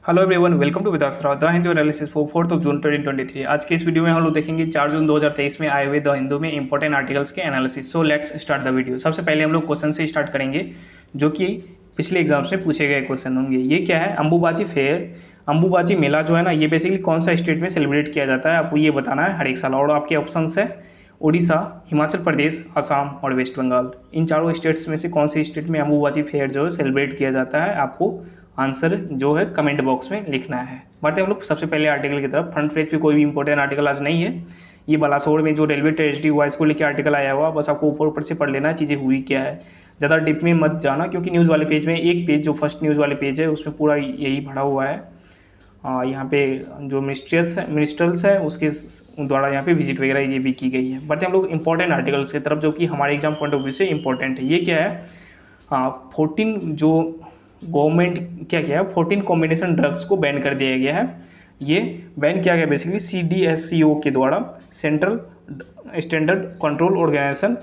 Hello everyone, welcome to Vidastra the Hindu analysis for 4 June 2023। आज के इस वीडियो में हम लोग देखेंगे 4 जून 2023 में आए हुए द हिंदू में इंपॉर्टेंट आर्टिकल्स के analysis. So let's start the video. सबसे पहले हम लोग क्वेश्चन से स्टार्ट करेंगे जो कि पिछले एग्जाम्स में पूछे गए क्वेश्चन होंगे। ये क्या है? अम्बुबाची फेयर, अम्बुबाची मेला जो है ना, ये बेसिकली कौन सा स्टेट में सेलिब्रेट किया जाता है, आपको ये बताना है हर एक साल। और आपके ऑप्शन है उड़ीसा, हिमाचल प्रदेश, असम और वेस्ट बंगाल। इन चारों स्टेट्स में से कौन से स्टेट में अम्बुबाची फेयर जो है सेलिब्रेट किया जाता है, आपको आंसर जो है कमेंट बॉक्स में लिखना है। बढ़ते हम लोग सबसे पहले आर्टिकल की तरफ। फ्रंट पेज पे कोई भी इंपॉर्टेंट आर्टिकल आज नहीं है। ये बालासोर में जो रेलवे ट्रेजेडी हुआ इसको लेकर आर्टिकल आया हुआ, बस आपको ऊपर ऊपर से पढ़ लेना है चीज़ें हुई क्या है, ज़्यादा डिप में मत जाना, क्योंकि न्यूज़ वाले पेज में एक पेज जो फर्स्ट न्यूज़ वाले पेज है उसमें पूरा यही भरा हुआ है। यहाँ पे जो मिनिस्ट्रल्स है उसके द्वारा यहाँ पे विजिट वगैरह ये भी की गई है। बढ़ते हम लोग इंपॉर्टेंट आर्टिकल्स की तरफ जो कि हमारे एग्जाम पॉइंट ऑफ व्यू से इंपॉर्टेंट है। ये क्या है? 14 जो गवर्नमेंट क्या किया है, 14 कॉम्बिनेशन ड्रग्स को बैन कर दिया गया है। ये बैन किया गया बेसिकली CDSCO के द्वारा, central standard control organisation,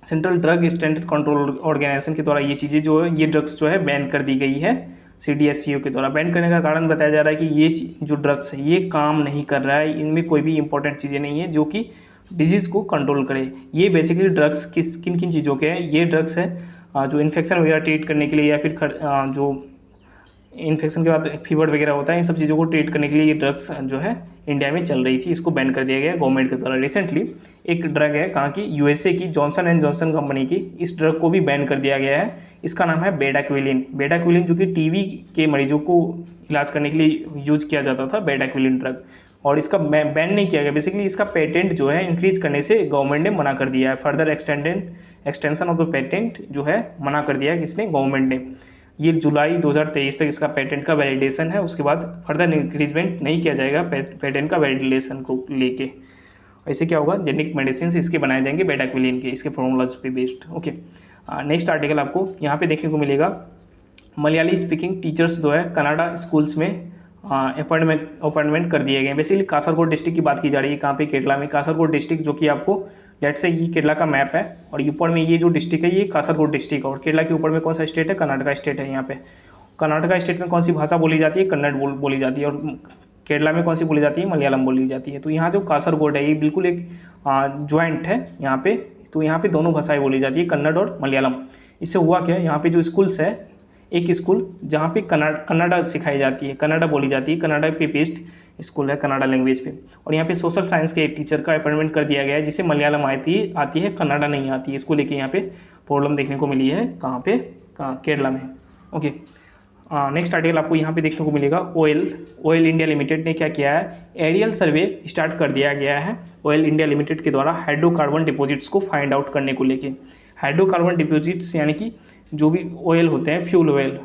central drug standard control organisation के द्वारा ये चीज़ें जो है, ये ड्रग्स जो है बैन कर दी गई है CDSCO के द्वारा। बैन करने का कारण बताया जा रहा है कि ये जो ड्रग्स है ये काम नहीं कर रहा है, इनमें कोई भी इंपॉर्टेंट चीज़ें नहीं है जो कि डिजीज़ को कंट्रोल करे। ये बेसिकली ड्रग्स किन किन चीज़ों के हैं? ये ड्रग्स है जो इन्फेक्शन वगैरह ट्रीट करने के लिए, या फिर जो इन्फेक्शन के बाद फीवर वगैरह होता है, इन सब चीज़ों को ट्रीट करने के लिए ये ड्रग्स जो है इंडिया में चल रही थी, इसको बैन कर दिया गया गवर्नमेंट के द्वारा। रिसेंटली एक ड्रग है कहाँ की? USA की जॉनसन एंड जॉनसन कंपनी की, इस ड्रग को भी बैन कर दिया गया है। इसका नाम है बेडाक्विलिन। बेडाक्विलिन जो कि टीबी के मरीजों को इलाज करने के लिए यूज किया जाता था, बेडाक्विलिन ड्रग, और इसका बैन नहीं किया गया। बेसिकली इसका पेटेंट जो है इंक्रीज करने से गवर्नमेंट ने मना कर दिया है। Further extension of the patent जो है मना कर दिया है किसने? गवर्नमेंट ने। ये जुलाई 2023 तक इसका पेटेंट का वैलिडेशन है, उसके बाद फर्दर इंक्रीजमेंट नहीं किया जाएगा पेटेंट का वैलिडेशन को लेके। ऐसे क्या होगा? जेनेरिक मेडिसिन इसके बनाए जाएंगे बेडाक्विलिन के, इसके फॉर्मूलाज पे बेस्ड। ओके, नेक्स्ट आर्टिकल आपको यहाँ पे देखने को मिलेगा। मलयाली स्पीकिंग टीचर्स जो है कनाडा स्कूल्स में अपॉइंटमेंट कर दिए गए। बेसिकली कासरगोड डिस्ट्रिक्ट की बात की जा रही है। कहाँ पे? केरला में। कासरगोड डिस्ट्रिक्ट जो कि आपको लेट से ये केरला का मैप है, और ऊपर में ये जो डिस्ट्रिक्ट है ये कासरगोड डिस्ट्रिक्ट है, और केरला के ऊपर में कौन सा स्टेट है? कर्नाटका स्टेट है। यहाँ पे कर्नाटका स्टेट में कौन सी भाषा बोली जाती है? कन्नड़ बोली जाती है। और केरला में कौन सी बोली जाती है? मलयालम बोली जाती है। तो यहाँ जो कासरगोड है ये बिल्कुल एक ज्वाइंट है यहाँ पे, तो यहाँ पे दोनों भाषाएं बोली जाती है, कन्नड़ और मलयालम। इससे हुआ क्या? यहाँ पे जो स्कूल्स है, एक स्कूल जहाँ पे कन्नड़ा सिखाई जाती है, कन्नड़ा बोली जाती है, कन्नड़ा पे बेस्ड स्कूल है, कन्नड़ा लैंग्वेज पे। और यहाँ पे सोशल साइंस के एक टीचर का अपॉइंटमेंट कर दिया गया है जिसे मलयालम आती है, कन्नड़ा नहीं आती है। इसको लेके यहाँ पे प्रॉब्लम देखने को मिली है। कहाँ पे? केरला में। ओके, नेक्स्ट आर्टिकल आपको यहाँ पे देखने को मिलेगा। ऑयल इंडिया लिमिटेड ने क्या किया है? एरियल सर्वे स्टार्ट कर दिया गया है ऑयल इंडिया लिमिटेड के द्वारा हाइड्रोकार्बन डिपॉजिट्स को फाइंड आउट करने को लेके। हाइड्रोकार्बन डिपॉजिट्स यानी कि जो भी ऑयल होते हैं, फ्यूल ऑयल,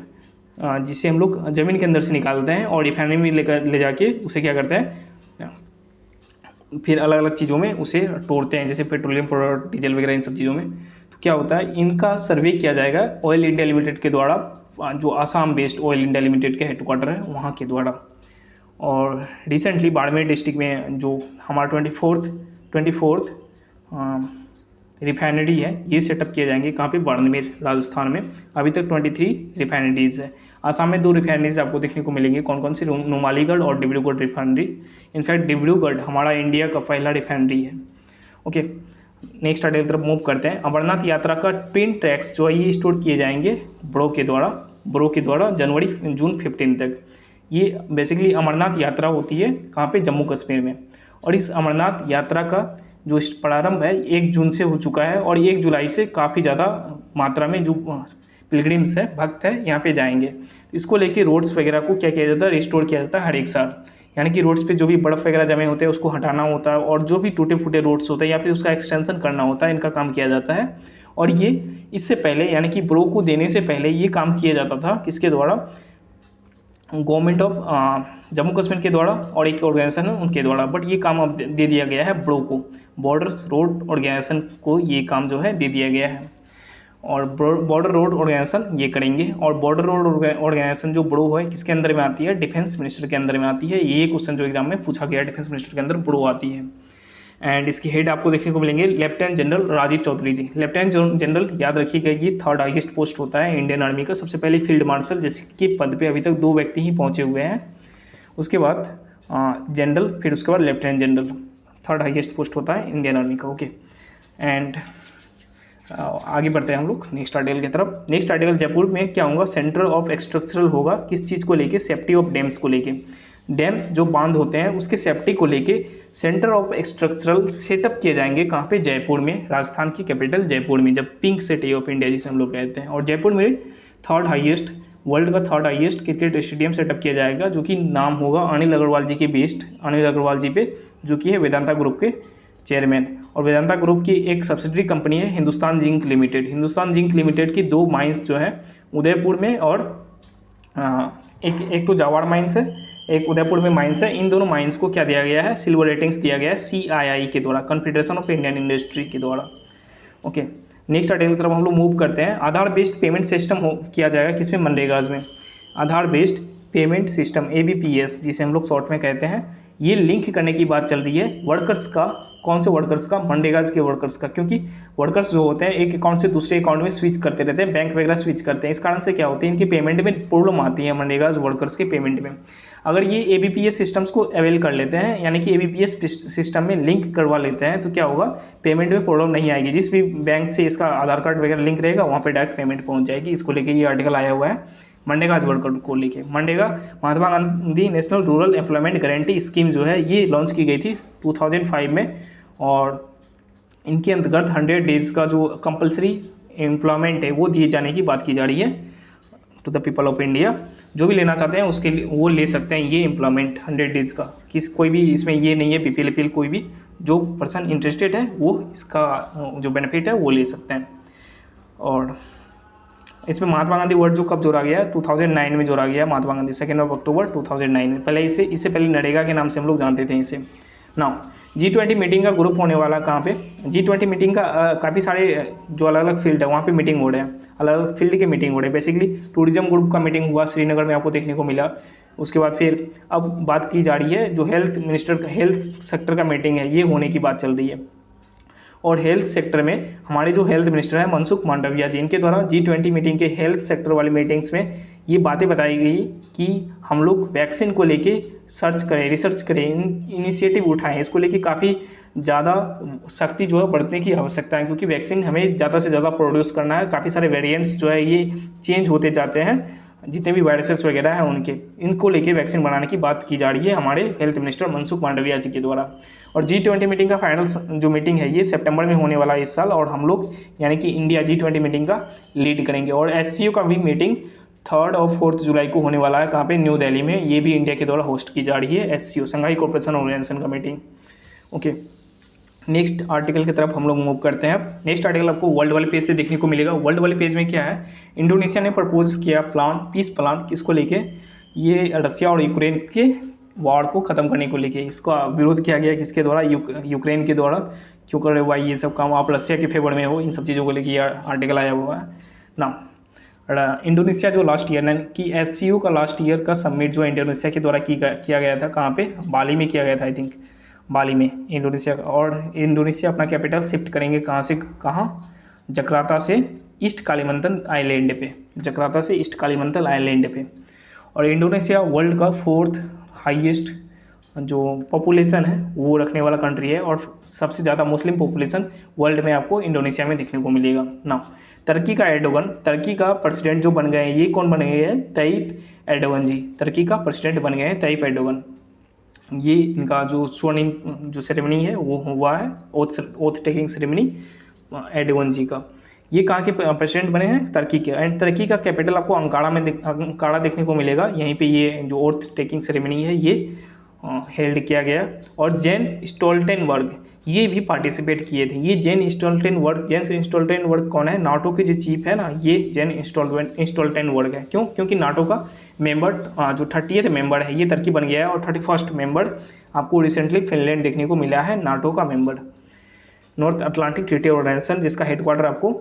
जिसे हम लोग ज़मीन के अंदर से निकालते हैं और रिफाइनरी में ले जाके उसे क्या करते हैं, फिर अलग अलग चीज़ों में उसे तोड़ते हैं, जैसे पेट्रोलियम प्रोडक्ट, डीजल वगैरह, इन सब चीज़ों में। तो क्या होता है, इनका सर्वे किया जाएगा ऑयल इंडिया लिमिटेड के द्वारा, जो Assam based oil India limited के हेडक्वार्टर है वहाँ के द्वारा। और रिसेंटली बाड़मेर डिस्ट्रिक्ट में जो हमारा 24th रिफाइनरी है ये सेटअप किए जाएंगे। कहाँ पे? बाड़मेर, राजस्थान में। अभी तक 23 रिफाइनरीज है। आसाम में 2 रिफाइनरीज आपको देखने को मिलेंगी। कौन कौन सी? नुमालीगढ़ और डिब्रूगढ़ रिफाइनरी। इनफैक्ट डिब्रूगढ़ हमारा इंडिया का पहला रिफाइनरी है। ओके, नेक्स्ट आर्टिकल की तरफ मूव करते हैं। अमरनाथ यात्रा का ट्विन ट्रैक्स जो है ये स्टोर किए जाएंगे ब्रो के द्वारा जून 15 तक। ये बेसिकली अमरनाथ यात्रा होती है कहाँ पे? जम्मू कश्मीर में। और इस अमरनाथ यात्रा का जो प्रारंभ है 1 जून से हो चुका है, और 1 जुलाई से काफ़ी ज़्यादा मात्रा में जो पिलग्रिम्स है, भक्त है, यहाँ पे जाएंगे। इसको लेके रोड्स वगैरह को क्या किया जाता है? रिस्टोर किया जाता है हर एक साल। यानी कि रोड्स पे जो भी बर्फ़ वगैरह जमे होते हैं उसको हटाना होता है, और जो भी टूटे फूटे रोड्स होते हैं या फिर उसका एक्सटेंशन करना होता है, इनका काम किया जाता है। और ये इससे पहले यानी कि ब्रो को देने से पहले ये काम किया जाता था किसके द्वारा? गवर्नमेंट ऑफ जम्मू कश्मीर के द्वारा, और एक ऑर्गेनाइजेशन है उनके द्वारा। बट ये काम अब दे दिया गया है ब्रो को, बॉर्डर्स रोड ऑर्गेनाइजेशन को ये काम जो है दे दिया गया है, और बॉर्डर रोड ऑर्गेनाइजेशन ये करेंगे। और बॉर्डर रोड ऑर्गेनाइजेशन जो ब्रो है किसके अंदर में आती है? डिफेंस मिनिस्टर के अंदर में आती है। ये क्वेश्चन जो एग्जाम में पूछा गया, डिफेंस मिनिस्टर के अंदर ब्रो आती है। एंड इसकी हेड आपको देखने को मिलेंगे लेफ्टिनेंट जनरल राजीव चौधरी जी। लेफ्टिनेंट जनरल याद रखिएगा ये थर्ड हाईएस्ट पोस्ट होता है इंडियन आर्मी का। सबसे पहले फील्ड मार्शल जिसके पद पे अभी तक 2 व्यक्ति ही पहुँचे हुए हैं, उसके बाद जनरल, फिर उसके बाद lieutenant general, third highest post होता है इंडियन आर्मी का। ओके, एंड आगे बढ़ते हैं हम लोग नेक्स्ट आर्टिकल की तरफ। नेक्स्ट आर्टिकल जयपुर में क्या होगा, सेंटर ऑफ स्ट्रक्चरल होगा, किस चीज़ को लेके, सेफ्टी ऑफ डैम्स को लेके। डैम्स जो बांध होते हैं उसके सेफ्टी को लेके सेंटर ऑफ स्ट्रक्चरल सेटअप किए जाएंगे। कहाँ पे, जयपुर में, राजस्थान की कैपिटल जयपुर में, जब पिंक सिटी ऑफ इंडिया जिसे हम लोग कहते हैं। और जयपुर में वर्ल्ड का third highest cricket stadium setup किया जाएगा, जो कि नाम होगा अनिल अग्रवाल जी के बेस्ड, अनिल अग्रवाल जी पे, जो कि है वेदांता ग्रुप के चेयरमैन। और वेदांता ग्रुप की एक सब्सिडरी कंपनी है Hindustan zinc limited. Hindustan zinc limited की 2 माइंस जो है उदयपुर में, और एक तो जावाड़ माइंस है, एक उदयपुर में माइंस है। इन दोनों माइंस को क्या दिया गया है, सिल्वर रेटिंग्स दिया गया है CII के द्वारा, कॉन्फेडरेशन ऑफ इंडियन इंडस्ट्री के द्वारा। ओके, नेक्स्ट आर्टिकल की तरफ हम लोग मूव करते हैं। आधार बेस्ड पेमेंट सिस्टम किया जाएगा किसमें, मनरेगाज में। आधार बेस्ड पेमेंट सिस्टम ABPS जिसे हम लोग शॉर्ट में कहते हैं, ये लिंक करने की बात चल रही है वर्कर्स का। कौन से वर्कर्स का, मनरेगाज के वर्कर्स का, क्योंकि वर्कर्स जो होते हैं एक अकाउंट से दूसरे अकाउंट में स्विच करते रहते हैं, बैंक वगैरह स्विच करते हैं। इस कारण से क्या होती है, इनकी पेमेंट में प्रॉब्लम आती है मनरेगाज वर्कर्स के पेमेंट में। अगर ये ABPS सिस्टम्स को अवेल कर लेते हैं, यानी कि ABPS सिस्टम में लिंक करवा लेते हैं, तो क्या होगा, पेमेंट में प्रॉब्लम नहीं आएगी। जिस भी बैंक से इसका आधार कार्ड वगैरह लिंक रहेगा वहाँ पे डायरेक्ट पेमेंट पहुँच जाएगी। इसको लेके ये आर्टिकल आया हुआ है मनरेगा वर्कर को लेके। MNREGA Mahatma Gandhi National Rural Employment Guarantee Scheme जो है ये लॉन्च की गई थी 2005 में, और इनके अंतर्गत 100 डेज़ का जो कंपलसरी एम्प्लॉयमेंट है वो दिए जाने की बात की जा रही है to the people of India. जो भी लेना चाहते हैं उसके लिए वो ले सकते हैं ये एम्प्लॉयमेंट 100 डेज़ का। कोई भी इसमें ये नहीं है PPL कोई भी जो पर्सन इंटरेस्टेड है वो इसका जो बेनिफिट है वो ले सकते हैं। और इसमें महात्मा गांधी वर्ड जो कब जोड़ा गया है, 2009 में जोड़ा गया, महात्मा गांधी 2 अक्टूबर 2009 में। पहले इससे पहले नरेगा के नाम से हम लोग जानते थे इसे। नाउ G20 मीटिंग का ग्रुप होने वाला कहाँ पे, G20 मीटिंग का काफ़ी सारे जो अलग अलग फील्ड है वहाँ पे मीटिंग हो रहे हैं, अलग अलग फील्ड के मीटिंग हो रहे हैं। बेसिकली टूरिज्म ग्रुप का मीटिंग हुआ श्रीनगर में, आपको देखने को मिला। उसके बाद फिर अब बात की जा रही है जो हेल्थ सेक्टर का मीटिंग है, ये होने की बात चल रही है। और हेल्थ सेक्टर में हमारे जो हेल्थ मिनिस्टर है मनसुख मांडविया जी, इनके द्वारा G20 मीटिंग के हेल्थ सेक्टर वाली मीटिंग्स में ये बातें बताई गई कि हम लोग वैक्सीन को लेके रिसर्च करें, इनिशिएटिव उठाएं। इसको लेके काफ़ी ज़्यादा सख्ती जो है बढ़ने की आवश्यकता है, क्योंकि वैक्सीन हमें ज़्यादा से ज़्यादा प्रोड्यूस करना है। काफ़ी सारे वेरिएंट्स जो है ये चेंज होते जाते हैं, जितने भी वायरसेस वगैरह हैं इनको लेके वैक्सीन बनाने की बात की जा रही है हमारे हेल्थ मिनिस्टर मनसुख मांडविया जी के द्वारा। और G20 मीटिंग का फाइनल जो मीटिंग है ये सितंबर में होने वाला है इस साल, और हम लोग यानी कि इंडिया G20 मीटिंग का लीड करेंगे। और SCO का भी मीटिंग 3 और 4 जुलाई को होने वाला है, कहाँ पे, न्यू दिल्ली में। ये भी इंडिया के द्वारा होस्ट की जा रही है SCO, संघाई कोऑपरेशन ऑर्गेनाइजेशन का मीटिंग। ओके, नेक्स्ट आर्टिकल की तरफ हम लोग मूव करते हैं। नेक्स्ट आर्टिकल आपको वर्ल्ड वाले पेज से देखने को मिलेगा। वर्ल्ड वाले पेज में क्या है, इंडोनेशिया ने प्रपोज किया पीस प्लान, किसको लेके, ये रसिया और यूक्रेन के वॉर को ख़त्म करने को लेके। इसका विरोध किया गया किसके द्वारा, यूक्रेन के द्वारा। क्यों कर रहे हो भाई ये सब काम, आप रसिया के फेवर में हो, इन सब चीज़ों को लेके ये आर्टिकल आया हुआ है ना। इंडोनेशिया जो लास्ट ईयर कि SCO का लास्ट ईयर का समिट जो इंडोनेशिया के द्वारा किया गया था, कहाँ पे, बाली में किया गया था, आई थिंक बाली में, इंडोनेशिया। और इंडोनेशिया अपना कैपिटल शिफ्ट करेंगे कहाँ से कहाँ, जकार्ता से ईस्ट कालीमंतन आइलैंड पे, जकार्ता से ईस्ट कालीमंतन आइलैंड पे। और इंडोनेशिया वर्ल्ड का 4th हाईएस्ट जो पॉपुलेशन है वो रखने वाला कंट्री है, और सबसे ज़्यादा मुस्लिम पॉपुलेशन वर्ल्ड में आपको इंडोनेशिया में देखने को मिलेगा ना। तुर्की का प्रेसिडेंट जो बन गए हैं, ये कौन बन गए हैं, तय्यिप एर्दोगन जी, तुर्की का प्रेसिडेंट बन गए हैं तय्यिप एर्दोगन। ये इनका जो स्वर्णिम जो सेरेमनी है वो हुआ है, ओथ टेकिंग सेरेमनी एर्दोगन जी का। ये कहाँ के प्रेसिडेंट बने हैं, तुर्की के। एंड तुर्की का कैपिटल आपको अंकारा देखने को मिलेगा। यहीं पे ये जो ओथ टेकिंग सेरेमनी है ये हेल्ड किया गया। और जेन स्टोल्टेनबर्ग ये भी पार्टिसिपेट किए थे। ये जेन स्टोल्टेनबर्ग कौन है, नाटो के जो चीफ है ना, ये जेन स्टोल्टेनबर्ग है। क्यों, क्योंकि नाटो का मेंबर जो 30th मेंबर है ये तुर्की बन गया है, और 31st मेंबर आपको रिसेंटली फिनलैंड देखने को मिला है नाटो का member. North Atlantic treaty organisation जिसका हेडक्वार्टर आपको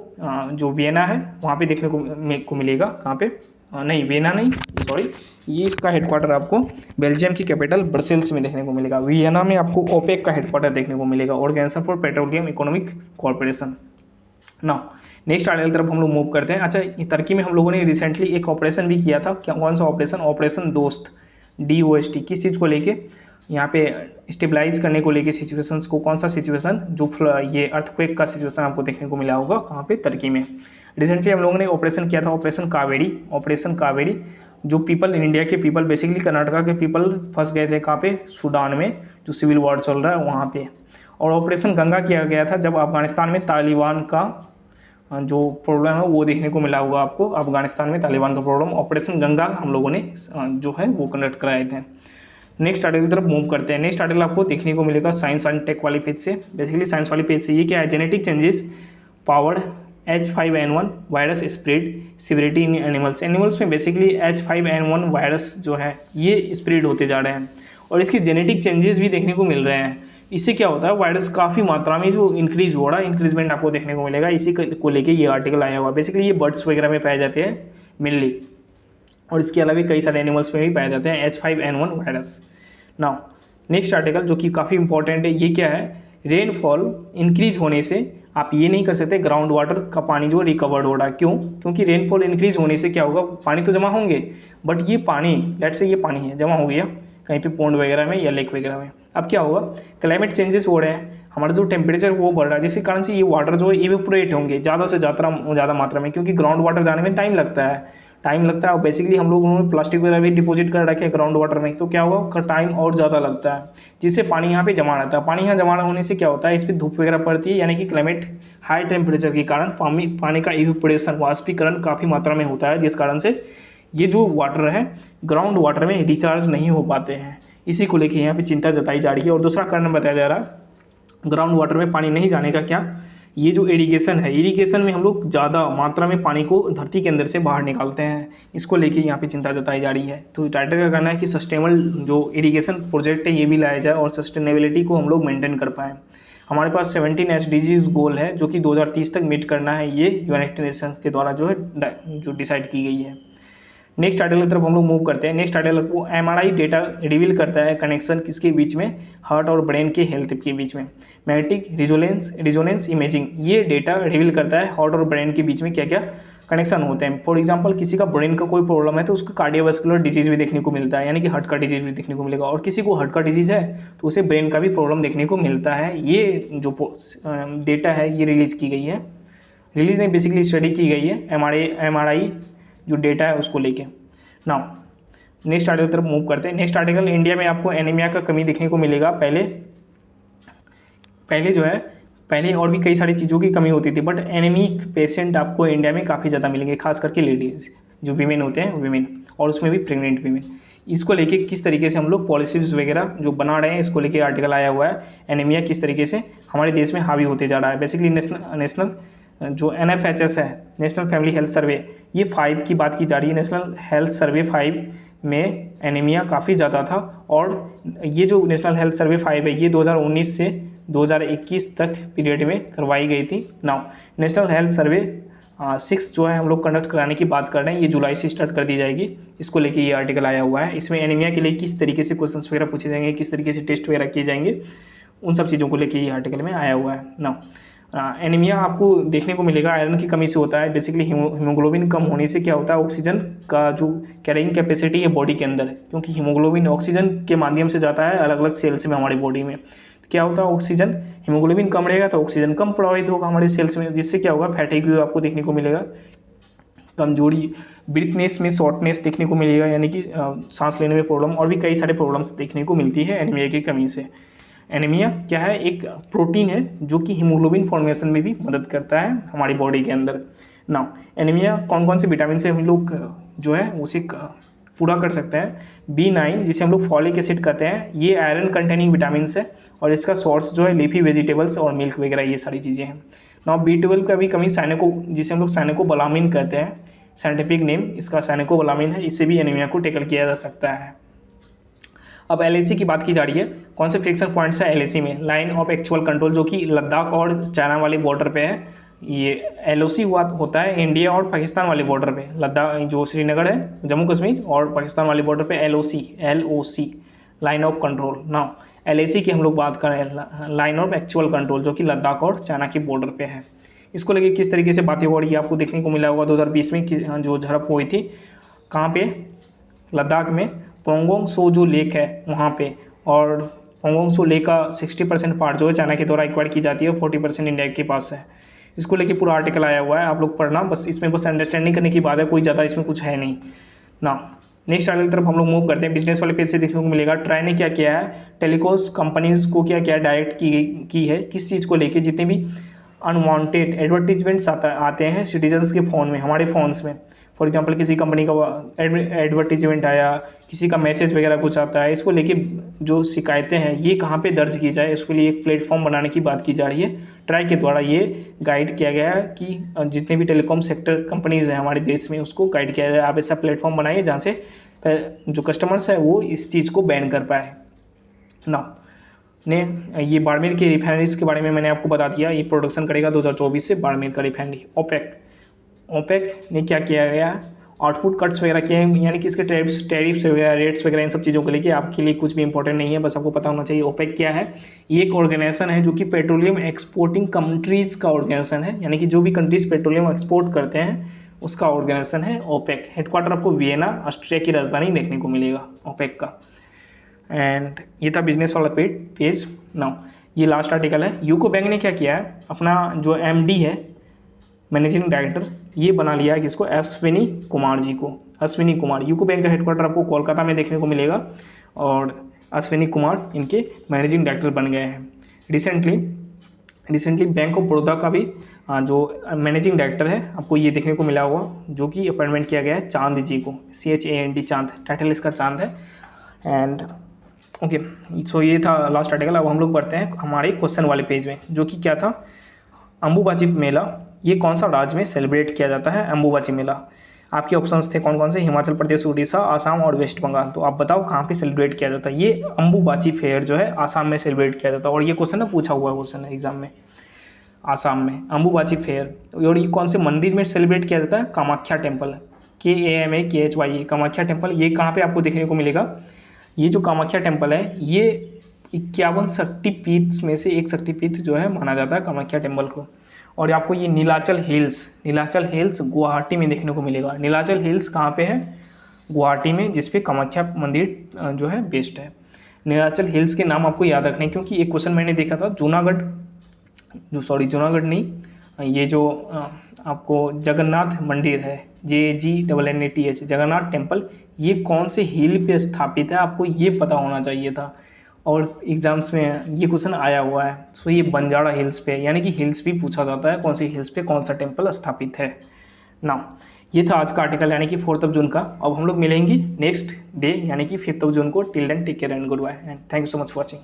जो वियना है वहाँ पे देखने को मिलेगा, कहाँ पे, नहीं वियना नहीं, सॉरी, ये इसका हेडक्वार्टर आपको बेल्जियम की कैपिटल ब्रसेल्स में देखने को मिलेगा। वियना में आपको ओपेक का हेडक्वार्टर देखने को मिलेगा, organisation for petroleum economic corporation. Now next article की तरफ हम लोग मूव करते हैं। अच्छा, तुर्की में हम लोगों ने रिसेंटली एक ऑपरेशन भी किया था, क्या कौन सा ऑपरेशन? ऑपरेशन दोस्त, DOST। किस चीज़ को लेके? यहाँ पे स्टेबलाइज करने को लेके सिचुएशंस को। कौन सा सिचुएशन? जो ये अर्थक्वेक का सिचुएशन आपको देखने को मिला होगा कहाँ पे? तुर्की में। रिसेंटली हम लोगों ने ऑपरेशन किया था, ऑपरेशन कावेरी। ऑपरेशन कावेरी, जो पीपल इंडिया के पीपल, बेसिकली कर्नाटका के पीपल फंस गए थे कहाँ पे? सूडान में, जो सिविल वॉर चल रहा है वहाँ पे। और ऑपरेशन गंगा किया गया था जब अफगानिस्तान में तालिबान का जो प्रॉब्लम है वो देखने को मिला होगा आपको, अफगानिस्तान में तालिबान का प्रॉब्लम। ऑपरेशन गंगा हम लोगों ने जो है वो कंडक्ट कराए थे। नेक्स्ट आर्टिकल की तरफ मूव करते हैं। नेक्स्ट आर्टिकल आपको देखने को मिलेगा साइंस एंड टेक वाली पेज से। बेसिकली साइंस वाली पेज से ये क्या है? Genetic changes powered H5N1 virus spread severity in animals. Animals में बेसिकली H5N1 वायरस जो है ये स्प्रेड होते जा रहे हैं और इसके जेनेटिक चेंजेस भी देखने को मिल रहे हैं। इससे क्या होता है? वायरस काफ़ी मात्रा में जो इंक्रीज हो रहा है, इंक्रीजमेंट आपको देखने को मिलेगा। इसी को लेके ये आर्टिकल आया हुआ है। बेसिकली ये बर्ड्स वगैरह में पाए जाते हैं मेनली, और इसके अलावा कई सारे एनिमल्स में भी पाए जाते हैं H5N1 virus. Now next article जो कि काफ़ी इंपॉर्टेंट है, ये क्या है? रेनफॉल इंक्रीज होने से आप ये नहीं कर सकते ग्राउंड वाटर का पानी जो रिकवर्ड हो रहा है। क्यों? क्योंकि रेनफॉल इंक्रीज होने से क्या होगा? पानी तो जमा होंगे, बट ये पानी, लेट्स से ये पानी है जमा हो गया कहीं पे पोंड वगैरह में या लेक वगैरह में। अब क्या होगा? क्लाइमेट चेंजेस हो रहे हैं, हमारा जो टेम्परेचर वो बढ़ रहा है, जिसके कारण से ये वाटर जो है इवेपोरेट होंगे ज़्यादा से ज़्यादा मात्रा में, क्योंकि ग्राउंड वाटर जाने में टाइम लगता है और बेसिकली हम लोग उन्होंने प्लास्टिक वगैरह भी डिपॉजिट कर रखे हैं ग्राउंड वाटर में, तो क्या होगा? टाइम और ज़्यादा लगता है, जिससे पानी यहाँ पे जमा रहता है। पानी यहाँ जमा होने से क्या होता है? इस पर धूप वगैरह पड़ती है, यानी कि क्लाइमेट हाई टेम्परेचर के कारण पानी का इवेपोरेशन, वाष्पीकरण काफ़ी मात्रा में होता है, जिस कारण से ये जो वाटर है ग्राउंड वाटर में रिचार्ज नहीं हो पाते हैं। इसी को लेके यहाँ पे चिंता जताई जा रही है। और दूसरा कारण बताया जा रहा है ग्राउंड वाटर में पानी नहीं जाने का, क्या? ये जो इरिगेशन है, इरिगेशन में हम लोग ज़्यादा मात्रा में पानी को धरती के अंदर से बाहर निकालते हैं, इसको लेके यहाँ पे चिंता जताई जा रही है। तो टाइटर का कहना है कि सस्टेनेबल जो इरिगेशन प्रोजेक्ट है ये भी लाया जाए और सस्टेनेबिलिटी को हम लोग मेंटेन कर पाएँ। हमारे पास 17 SDGs गोल है जो कि 2030 तक मीट करना है, ये यूनाइटेड नेशंस के द्वारा जो है जो डिसाइड की गई है। नेक्स्ट आर्टिकल की तरफ हम लोग मूव करते हैं। नेक्स्ट आर्टिकल को MRI डेटा रिवील करता है कनेक्शन किसके बीच में? हार्ट और ब्रेन के हेल्थ के बीच में। मैग्नेटिक रिजोनेंस इमेजिंग ये डेटा रिवील करता है हार्ट और ब्रेन के बीच में क्या क्या कनेक्शन होते हैं। फॉर एग्जांपल किसी का ब्रेन का कोई प्रॉब्लम है तो उसको कार्डियोवास्कुलर डिजीज़ भी देखने को मिलता है, यानी कि हार्ट का डिजीज़ भी देखने को मिलेगा। और किसी को हार्ट का डिजीज़ है तो उसे ब्रेन का भी प्रॉब्लम देखने को मिलता है। ये जो डेटा है ये रिलीज़ की गई है, रिलीज़ नहीं बेसिकली स्टडी की गई है MRI जो डेटा है उसको लेके। नाउ नेक्स्ट आर्टिकल तरफ मूव करते हैं। नेक्स्ट आर्टिकल, इंडिया में आपको एनीमिया का कमी देखने को मिलेगा। पहले जो है पहले और भी कई सारी चीज़ों की कमी होती थी, बट एनीमिक पेशेंट आपको इंडिया में काफ़ी ज़्यादा मिलेंगे, खास करके लेडीज़ जो वीमेन होते हैं, वीमेन, और उसमें भी प्रेग्नेंट वीमेन। इसको लेके किस तरीके से हम लोग पॉलिसीज़ वगैरह जो बना रहे हैं, इसको लेके आर्टिकल आया हुआ है। एनीमिया किस तरीके से हमारे देश में हावी होते जा रहा है। बेसिकली नेशनल जो NFHS है, नेशनल फैमिली हेल्थ सर्वे, ये 5 की बात की जा रही है। नेशनल हेल्थ सर्वे 5 में एनीमिया काफ़ी ज़्यादा था, और ये जो नेशनल हेल्थ सर्वे 5 है ये 2019 से 2021 तक पीरियड में करवाई गई थी। नाउ नेशनल हेल्थ सर्वे 6 जो है हम लोग कंडक्ट कराने की बात कर रहे हैं, ये जुलाई से स्टार्ट कर दी जाएगी। इसको लेके ये आर्टिकल आया हुआ है। इसमें एनीमिया के लिए किस तरीके से क्वेश्चन वगैरह पूछे जाएंगे, किस तरीके से टेस्ट वगैरह किए जाएंगे, उन सब चीज़ों को लेके ये आर्टिकल में आया हुआ है। नाउ एनीमिया आपको देखने को मिलेगा आयरन की कमी से होता है। बेसिकली हीमोग्लोबिन कम होने से क्या होता है? ऑक्सीजन का जो कैरिंग कैपेसिटी है बॉडी के अंदर, क्योंकि हीमोग्लोबिन ऑक्सीजन के माध्यम से जाता है अलग अलग सेल्स में हमारी बॉडी में, क्या होता है? ऑक्सीजन, हीमोग्लोबिन कम रहेगा तो ऑक्सीजन कम प्रभावित होगा हमारे सेल्स में, जिससे क्या होगा? फैटिग आपको देखने को मिलेगा, कमजोरी, ब्रीथनेस में शॉर्टनेस देखने को मिलेगा, यानी कि सांस लेने में प्रॉब्लम, और भी कई सारे प्रॉब्लम्स देखने को मिलती है एनीमिया की कमी से। एनीमिया क्या है? एक प्रोटीन है जो कि हीमोग्लोबिन फॉर्मेशन में भी मदद करता है हमारी बॉडी के अंदर। नाउ एनीमिया कौन कौन से विटामिन से हम लोग जो है उसे पूरा कर सकते हैं? B9 जिसे हम लोग फॉलिक एसिड कहते हैं, ये आयरन कंटेनिंग विटामिन है, और इसका सोर्स जो है लीफी वेजिटेबल्स और मिल्क वगैरह ये सारी चीज़ें हैं। नाउ B12 का भी कमी जिसे हम लोग साइनोकोबालामिन कहते हैं, साइंटिफिक नेम इसका साइनोकोबालामिन है, इससे भी एनीमिया को टैकल किया जा सकता है। अब LAC की बात की जा रही है। कौन से फ्रिक्शन पॉइंट्स है LAC में? लाइन ऑफ एक्चुअल कंट्रोल जो कि लद्दाख और चाइना वाले बॉर्डर पे है, ये LOC हुआ होता है इंडिया और पाकिस्तान वाले बॉर्डर पे, लद्दाख जो श्रीनगर है जम्मू कश्मीर और पाकिस्तान वाले बॉर्डर पे LOC line of control. Now LAC की हम लोग बात करें, लाइन ऑफ एक्चुअल कंट्रोल, जो कि लद्दाख और चाइना की बॉर्डर पे है। इसको लेके किस तरीके से बातें हो रही है आपको देखने को मिला होगा 2020 में जो झड़प हुई थी, कहाँ पे, लद्दाख में पोंगोंग सो जो लेक है वहाँ पे, और पोंगोंग सो लेक का 60% पार्ट जो है चाइना के द्वारा एक्वायर की जाती है और 40% इंडिया के पास है। इसको लेके पूरा आर्टिकल आया हुआ है, आप लोग पढ़ना, बस इसमें बस अंडरस्टैंडिंग करने की बात है, कोई ज़्यादा इसमें कुछ है नहीं ना। नेक्स्ट आर्टिकल की तरफ हम लोग मूव करते हैं। बिजनेस वाले पेज से देखने को मिलेगा ट्राई ने क्या किया है, टेलीकॉम कंपनीज़ को क्या क्या डायरेक्ट की है, किस चीज़ को लेके, जितने भी अनवांटेड एडवर्टीजमेंट्स आते हैं सिटीजन्स के फ़ोन में, हमारे फ़ोन्स में। फॉर एग्जांपल किसी कंपनी का एडवर्टीजमेंट आया, किसी का मैसेज वगैरह कुछ आता है, इसको लेके जो शिकायतें हैं ये कहाँ पे दर्ज की जाए, उसके लिए एक प्लेटफॉर्म बनाने की बात की जा रही है। ट्राई के द्वारा ये गाइड किया गया है कि जितने भी टेलीकॉम सेक्टर कंपनीज़ हैं हमारे देश में उसको गाइड किया जाए, आप ऐसा प्लेटफॉर्म बनाइए जहाँ से जो कस्टमर्स है वो इस चीज़ को बैन कर पाए ना। ने ये बाड़मेर के रिफाइनरीज के बारे में मैंने आपको बता दिया, ये प्रोडक्शन करेगा 2024 से बाड़मेर का रिफाइनरी। ओपेक ने क्या किया गया, आउटपुट कट्स वगैरह किए हैं, यानी कि इसके टैरिफ्स वगैरह, रेट्स वगैरह, इन सब चीज़ों को लेके आपके लिए कुछ भी इंपॉर्टेंट नहीं है, बस आपको पता होना चाहिए ओपेक क्या है। ये एक ऑर्गेनाइजेशन है जो कि पेट्रोलियम एक्सपोर्टिंग कंट्रीज़ का ऑर्गेनाइजेशन है, यानी कि जो भी कंट्रीज़ पेट्रोलियम एक्सपोर्ट करते हैं उसका ऑर्गेनाइजेशन है ओपेक। हेडक्वार्टर आपको वियना ऑस्ट्रिया की राजधानी देखने को मिलेगा ओपेक का। एंड ये था बिजनेस वाला पेज। नाउ ये लास्ट आर्टिकल है। यूको बैंक ने क्या किया है, अपना जो MD है, मैनेजिंग डायरेक्टर, ये बना लिया है किसको, अश्विनी कुमार जी को। अश्विनी कुमार, यूको बैंक का हेडक्वार्टर आपको कोलकाता में देखने को मिलेगा और अश्विनी कुमार इनके मैनेजिंग डायरेक्टर बन गए हैं। रिसेंटली बैंक ऑफ बड़ौदा का भी जो मैनेजिंग डायरेक्टर है आपको ये देखने को मिला हुआ, जो कि अपॉइंटमेंट किया गया है चांद जी को, CHAND चांद, टाइटल इसका चांद है। एंड ओके, सो ये था लास्ट आर्टिकल। अब हम लोग पढ़ते हैं हमारे क्वेश्चन वाले पेज में, जो कि क्या था, अम्बुबाची मेला ये कौन सा राज्य में सेलिब्रेट किया जाता है। अम्बुबाची मेला आपके ऑप्शंस थे कौन कौन से, हिमाचल प्रदेश, उड़ीसा, आसाम और वेस्ट बंगाल। तो आप बताओ कहाँ पे सेलिब्रेट किया जाता है। ये अम्बुबाची फेयर जो है आसाम में सेलिब्रेट किया जाता है, और ये क्वेश्चन ना पूछा हुआ क्वेश्चन है एग्जाम में, आसाम में अम्बुबाची फेयर। और ये कौन से मंदिर में सेलिब्रेट किया जाता है, Kamakhya temple, KAMAKHY, Kamakhya temple. ये कहाँ पे आपको देखने को मिलेगा, ये जो कामाख्या टेम्पल है ये 51 शक्तिपीठ में से एक शक्तिपीठ जो है माना जाता है कामाख्या टेम्पल को। और आपको ये नीलाचल हिल्स गुवाहाटी में देखने को मिलेगा। नीलाचल हिल्स कहाँ पे है, गुवाहाटी में, जिस पे कामाख्या मंदिर जो है बेस्ड है। नीलाचल हिल्स के नाम आपको याद रखने, क्योंकि एक क्वेश्चन मैंने देखा था, जूनागढ़ नहीं, ये जो आपको जगन्नाथ मंदिर है, JGNNATH, जगन्नाथ टेम्पल, ये कौन से हिल पे स्थापित है, आपको ये पता होना चाहिए था, और एग्जाम्स में ये क्वेश्चन आया हुआ है। सो ये बंजारा हिल्स पे, यानी कि हिल्स भी पूछा जाता है, कौन सी हिल्स पे कौन सा टेम्पल स्थापित है ना। ये था आज का आर्टिकल, यानी कि 4 जून का। अब हम लोग मिलेंगे नेक्स्ट डे, यानी कि 5 जून को। Till then take care and good bye and thank you so much for watching.